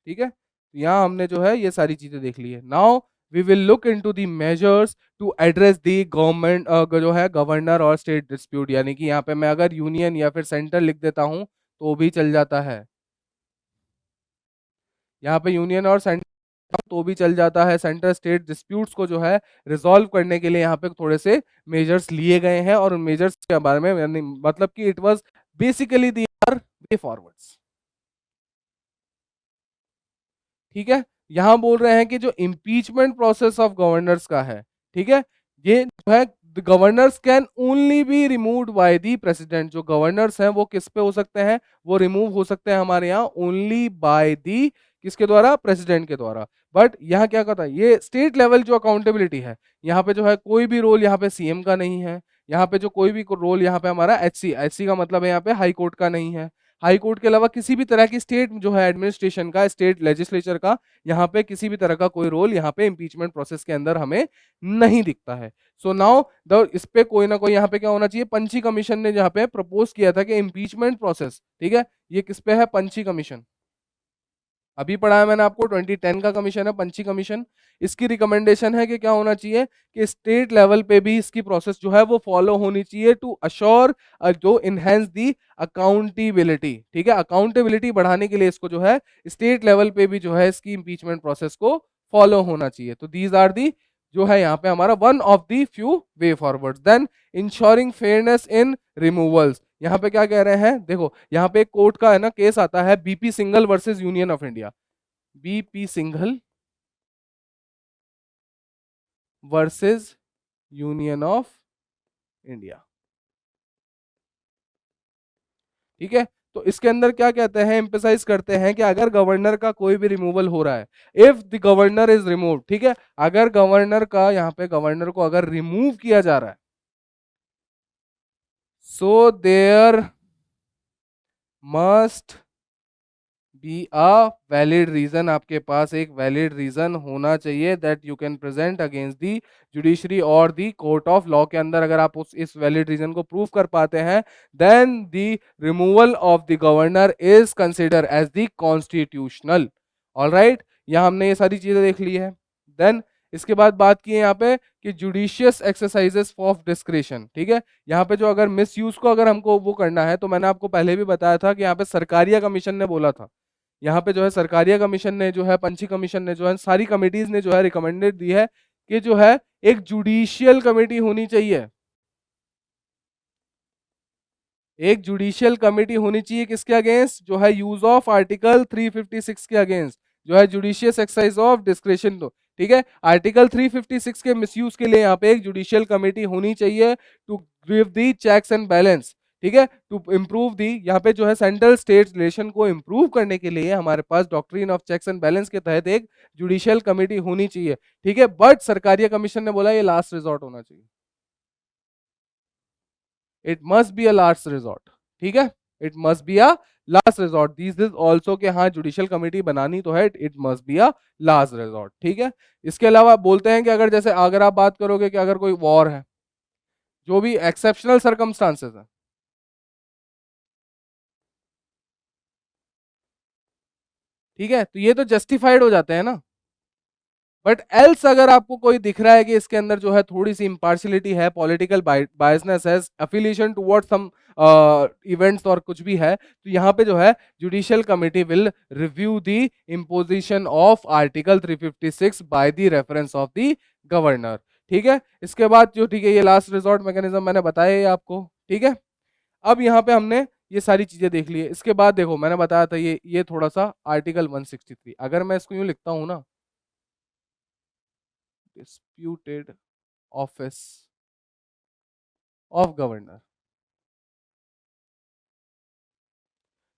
ठीक है। तो यहाँ हमने जो है ये सारी चीजें देख ली है। Now we will look into the measures to address the government जो है गवर्नर और स्टेट डिस्प्यूट, यानी कि यहाँ पे मैं अगर यूनियन या फिर सेंटर लिख देता हूँ तो भी चल जाता है, यहाँ पे यूनियन और सेंटर तो भी चल जाता है। सेंटर स्टेट डिस्प्यूट्स को जो है रिजॉल्व करने के लिए यहाँ पे थोड़े से मेजर्स लिए गए हैं, और उन मेजर्स के बारे में मतलब कि it was basically the way forwards, ठीक है। यहां बोल रहे हैं कि जो इम्पीचमेंट प्रोसेस ऑफ गवर्नर्स का है, ठीक है, ये जो है governors can only be removed by the president. जो गवर्नर्स हैं वो किस पे हो सकते हैं? वो रिमूव हो सकते हैं हमारे यहाँ ओनली बाय दी, किसके द्वारा? प्रेसिडेंट के द्वारा। बट यहाँ क्या कहता है, ये स्टेट लेवल जो अकाउंटेबिलिटी है, यहाँ पे जो है कोई भी रोल यहाँ पे सीएम का नहीं है, यहाँ पे जो कोई भी रोल यहाँ पे हमारा एचसी का मतलब है यहाँ पे हाई कोर्ट का नहीं है, हाई कोर्ट के अलावा किसी भी तरह की स्टेट जो है एडमिनिस्ट्रेशन का, स्टेट लेजिस्लेचर का, यहाँ पे किसी भी तरह का कोई रोल यहाँ पे इम्पीचमेंट प्रोसेस के अंदर हमें नहीं दिखता है। सो नाउ द इस पे कोई ना कोई यहाँ पे क्या होना चाहिए, पंची कमीशन ने जहाँ पे प्रपोज किया था कि इम्पीचमेंट प्रोसेस, ठीक है, ये किस पे है? पंची कमीशन, अभी पढ़ा है मैंने आपको, 2010 का कमीशन है पंची कमीशन। इसकी रिकमेंडेशन है कि क्या होना चाहिए कि स्टेट लेवल पे भी इसकी प्रोसेस जो है वो फॉलो होनी चाहिए टू अश्योर जो इनहेंस दी अकाउंटेबिलिटी, ठीक है। अकाउंटेबिलिटी बढ़ाने के लिए इसको जो है स्टेट लेवल पे भी जो है इसकी इम्पीचमेंट प्रोसेस को फॉलो होना चाहिए। तो दीज आर दी जो है यहाँ पे हमारा one of the few way forward. Then ensuring fairness in removals, यहाँ पे क्या कह रहे हैं, देखो यहाँ पे एक कोर्ट का है ना केस आता है, BP Singhal versus union of India, BP Singhal versus union of India, ठीक है। तो इसके अंदर क्या कहते हैं, एम्फेसाइज करते हैं कि अगर गवर्नर का कोई भी रिमूवल हो रहा है, if the governor is remove, ठीक है, अगर गवर्नर का यहाँ पे गवर्नर को अगर रिमूव किया जा रहा है, so there must be a valid reason, आपके पास एक वैलिड रीजन होना चाहिए that you can present against the judiciary और दी कोर्ट ऑफ लॉ के अंदर। अगर आप उस इस वैलिड रीजन को प्रूव कर पाते हैं, then the removal of the governor is consider as the constitutional. All right, यहाँ हमने ये सारी चीजें देख ली है। देन इसके बाद बात की है यहाँ पे कि जुडिशियस एक्सरसाइजेस ऑफ डिस्क्रिशन, ठीक है। यहाँ पे जो अगर मिस यूज को अगर हमको वो करना है, तो मैंने आपको पहले भी बताया था कि यहाँ पे सरकारिया कमीशन ने बोला था, यहाँ पे जो है सरकारिया कमीशन ने जो है, पंची कमीशन ने जो है, सारी कमिटीज ने जो है रिकमेंडेड दी है कि जो है एक जुडिशियल कमेटी होनी चाहिए, एक जुडिशियल कमेटी होनी चाहिए किसके अगेंस्ट? जो है यूज ऑफ आर्टिकल 356 के अगेंस्ट, जो है जुडिशियस एक्सरसाइज ऑफ डिस्क्रेशन, तो ठीक है, आर्टिकल 356 के मिसयूज के लिए यहाँ पे एक जुडिशियल कमेटी होनी चाहिए to give the checks and balance, ठीक है, टू इम्प्रूव दी, यहाँ पे जो है सेंट्रल स्टेट रिलेशन को इम्प्रूव करने के लिए हमारे पास doctrine of checks and balance के तहत एक जुडिशियल कमिटी होनी चाहिए, ठीक है, बट सरकारिया कमीशन ने बोला ये लास्ट रिजॉर्ट होना चाहिए, it must be a last resort, ठीक है, it must be a last resort, this is also कि हाँ जुडिशियल कमेटी बनानी तो है, it must be a last resort, ठीक है। इसके अलावा बोलते हैं कि अगर जैसे अगर आप बात करोगे कि अगर कोई वॉर है, जो भी एक्सेप्शनल सर्कमस्टांसेस है, ठीक है, तो ये तो जस्टिफाइड हो जाते हैं ना, बट एल्स अगर आपको कोई दिख रहा है कि इसके अंदर जो है थोड़ी सी इम्पार्शियलिटी है, पॉलिटिकल बायसनेस है, अफिलिएशन टुवर्ड सम इवेंट्स और कुछ भी है, तो यहाँ पे जो है judicial committee will review the imposition of article 356 by the reference of the governor, ठीक है। इसके बाद जो, ठीक है, ये लास्ट रिजॉर्ट मैकेनिज्म मैंने बताया ये आपको, ठीक है। अब यहाँ पे हमने ये सारी चीजें देख ली है, इसके बाद देखो मैंने बताया था ये थोड़ा सा आर्टिकल 163, अगर मैं इसको यूं लिखता हूं ना, डिस्प्यूटेड ऑफिस ऑफ गवर्नर,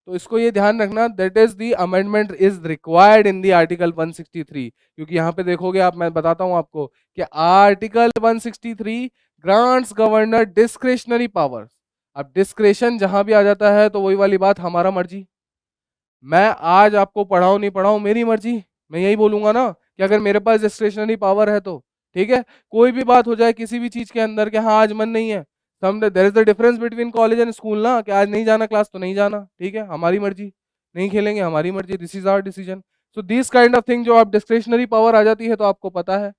तो इसको ये ध्यान रखना, that is the amendment is required in the article 163, क्योंकि यहाँ पे देखोगे आप, मैं बताता हूं आपको कि article 163 grants governor discretionary powers. अब डिस्क्रेशन जहां भी आ जाता है तो वही वाली बात, हमारा मर्जी, मैं आज आपको पढ़ाऊं नहीं पढ़ाऊं मेरी मर्जी, मैं यही बोलूंगा ना कि अगर मेरे पास डिस्क्रिशनरी पावर है तो, ठीक है, कोई भी बात हो जाए किसी भी चीज के अंदर कि हाँ आज मन नहीं है, there is the difference between college and school ना, कि आज नहीं जाना क्लास तो नहीं जाना, ठीक है, हमारी मर्जी, नहीं खेलेंगे हमारी मर्जी, this is our decision. So this kind of thing, जो आप डिस्क्रिशनरी पावर आ जाती है तो आपको पता है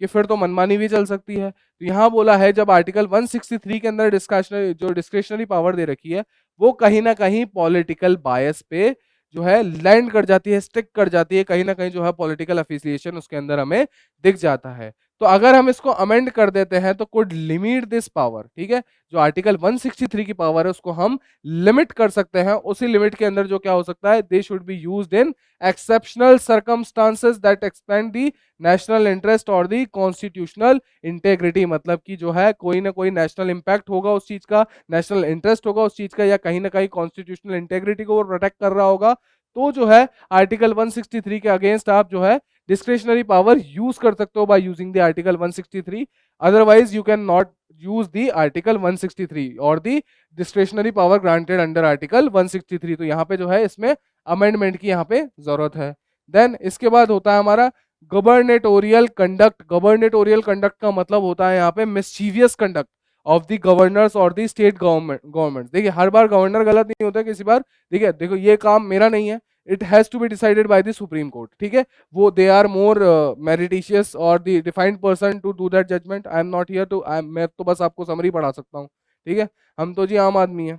कि फिर तो मनमानी भी चल सकती है। तो यहाँ बोला है जब आर्टिकल 163 के अंदर डिस्कशनरी जो डिस्क्रिशनरी पावर दे रखी है, वो कहीं ना कहीं पॉलिटिकल बायस पे जो है लैंड कर जाती है, स्टिक कर जाती है, कहीं ना कहीं जो है पॉलिटिकल एफिलिएशन उसके अंदर हमें दिख जाता है। तो अगर हम इसको अमेंड कर देते हैं तो कुड लिमिट दिस पावर, ठीक है, जो आर्टिकल 163 की पावर है उसको हम लिमिट कर सकते हैं, उसी लिमिट के अंदर जो क्या हो सकता है, they should be used in exceptional circumstances that expand the national interest और दी कॉन्स्टिट्यूशनल इंटेग्रिटी, मतलब कि जो है कोई ना कोई नेशनल इंपैक्ट होगा उस चीज का, नेशनल इंटरेस्ट होगा उस चीज का, या कहीं ना कहीं कॉन्स्टिट्यूशनल इंटेग्रिटी को वो प्रोटेक्ट कर रहा होगा, तो जो है आर्टिकल 163 के अगेंस्ट आप जो है डिस्क्रिशनरी पावर यूज कर सकते हो by using the article 163, otherwise you can not use the article 163 और the discretionary power granted under article 163। तो यहाँ पे जो है इसमें अमेंडमेंट की यहाँ पे जरूरत है। देन इसके बाद होता है हमारा गवर्नेटोरियल कंडक्ट। गवर्नेटोरियल कंडक्ट का मतलब होता है यहाँ पे mischievous conduct of the governors और द स्टेट गवर्नमेंट। देखिए हर बार गवर्नर गलत नहीं होता, किसी बार देखिए देखो ये काम मेरा नहीं है, it has to be decided by the supreme court, ठीक है, वो दे आर मोर मेरिटिशियस और the defined person to do that judgement. I am not here to, मैं तो बस आपको समरी पढ़ा सकता हूँ, ठीक है, हम तो जी आम आदमी है,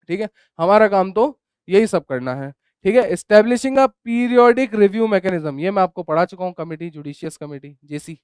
ठीक है, हमारा काम तो यही सब करना है, ठीक है। Establishing a periodic review mechanism, ये मैं आपको पढ़ा चुका हूँ, कमेटी जुडिशियस कमेटी जेसी,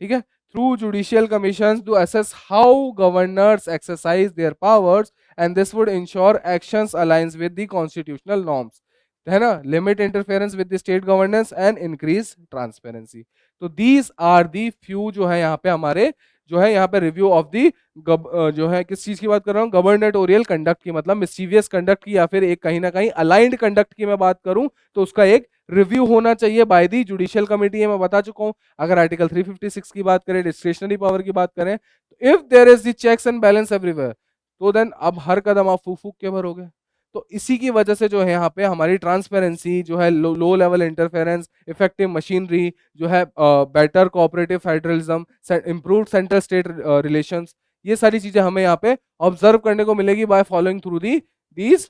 ठीक है, through judicial commission to assess how governors exercise their powers and this would ensure actions aligns with the constitutional norms, है ना, limit interference with the state governance and increase transparency. तो these are the few जो है यहाँ पे हमारे जो है यहाँ पे रिव्यू ऑफ दी जो है किस चीज की बात कर रहा हूँ, गवर्नेटोरियल कंडक्ट की, मतलब मिस्चीवियस कंडक्ट की या फिर एक कहीं ना कहीं अलाइंड कंडक्ट की मैं बात करूं तो उसका एक रिव्यू होना चाहिए बाय दी जुडिशियल कमिटी है, मैं बता चुका हूं। अगर आर्टिकल 356 की बात करें, डिस्क्रिशनरी पावर की बात करें, तो if there is the checks and balance everywhere, तो देन अब हर कदम आप फूक फूक के भरोगे। तो इसी की वजह से जो है यहाँ पे हमारी ट्रांसपेरेंसी जो है, low level interference, effective machinery जो है, better cooperative federalism, improved central state relations, ये सारी चीजें हमें यहाँ पे ऑब्जर्व करने को मिलेगी by following through these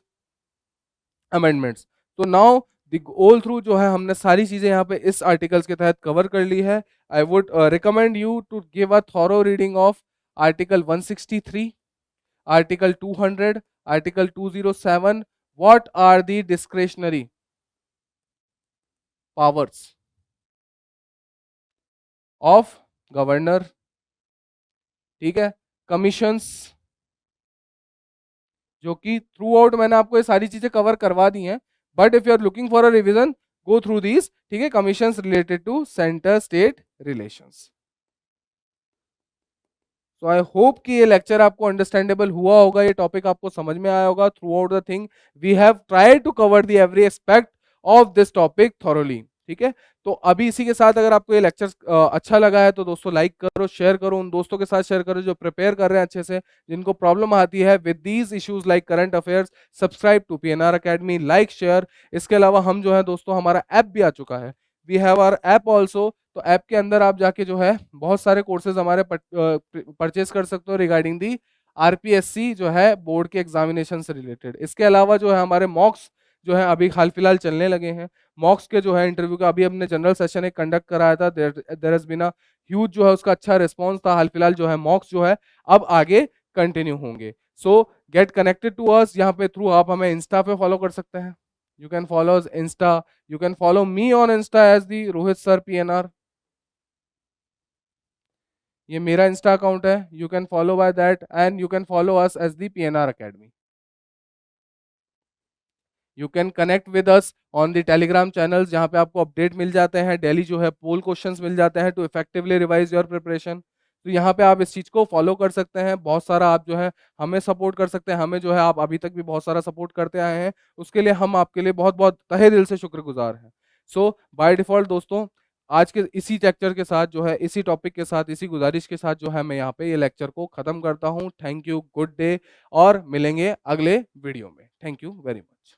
amendments. तो नाउ ऑल थ्रू जो है हमने सारी चीजें यहाँ पे इस आर्टिकल्स के तहत कवर कर ली है। I would recommend you to give a thorough reading of article 163, article 200, article 207, what are the discretionary powers of governor, ठीक है, कमीशंस, जो कि थ्रू आउट मैंने आपको ये सारी चीजें कवर करवा दी हैं, but if you are looking for a revision go through these, ठीक है, commissions related to centre state relations. So I hope कि ये लेक्चर आपको अंडरस्टैंडेबल हुआ होगा, ये टॉपिक आपको समझ में आया होगा। Throughout the thing we have tried to cover the every aspect of this topic thoroughly. ठीक है, तो अभी इसी के साथ अगर आपको ये लेक्चर अच्छा लगा है तो दोस्तों लाइक करो, शेयर करो, उन दोस्तों के साथ शेयर करो जो प्रिपेयर कर रहे हैं अच्छे से, जिनको प्रॉब्लम आती है with these issues like current affairs. Subscribe to PNR academy, like share. इसके अलावा हम जो है दोस्तों, हमारा ऐप भी आ चुका है, we have our app also. तो ऐप के अंदर आप जाके जो है बहुत सारे कोर्सेज हमारे परचेज कर सकते हो रिगार्डिंग दी आरपीएससी जो है बोर्ड के एग्जामिनेशन से रिलेटेड। इसके अलावा जो है हमारे मॉक्स जो है अभी हाल फिलहाल चलने लगे हैं। मॉक्स के जो है इंटरव्यू का अभी हमने जनरल सेशन एक कंडक्ट कराया था, there has been a huge जो है उसका अच्छा रिस्पॉन्स था। हाल फिलहाल जो है मॉक्स जो है अब आगे कंटिन्यू होंगे। So get connected to us, यहाँ पे थ्रू आप हमें इंस्टा पे फॉलो कर सकते हैं। You can follow us Insta, you can follow me on Insta as the Rohit Sir PNR. ये मेरा इंस्टा अकाउंट है, you can follow by that and you can follow us as the PNR academy. You can connect with us on the Telegram channels, जहाँ पे आपको update मिल जाते हैं, daily जो है पोल क्वेश्चंस मिल जाते हैं to effectively revise your preparation. तो यहाँ पे आप इस चीज़ को फॉलो कर सकते हैं। बहुत सारा आप जो है हमें सपोर्ट कर सकते हैं, हमें जो है आप अभी तक भी बहुत सारा सपोर्ट करते आए हैं, उसके लिए हम आपके लिए बहुत बहुत तहे दिल से शुक्रगुजार हैं। सो बाय डिफॉल्ट दोस्तों, आज के इसी लेक्चर के साथ जो है, इसी टॉपिक के साथ, इसी गुजारिश के साथ जो है मैं यहाँ पे ये लेक्चर को खत्म करता हूँ। थैंक यू, गुड डे, और मिलेंगे अगले वीडियो में। Thank you very much.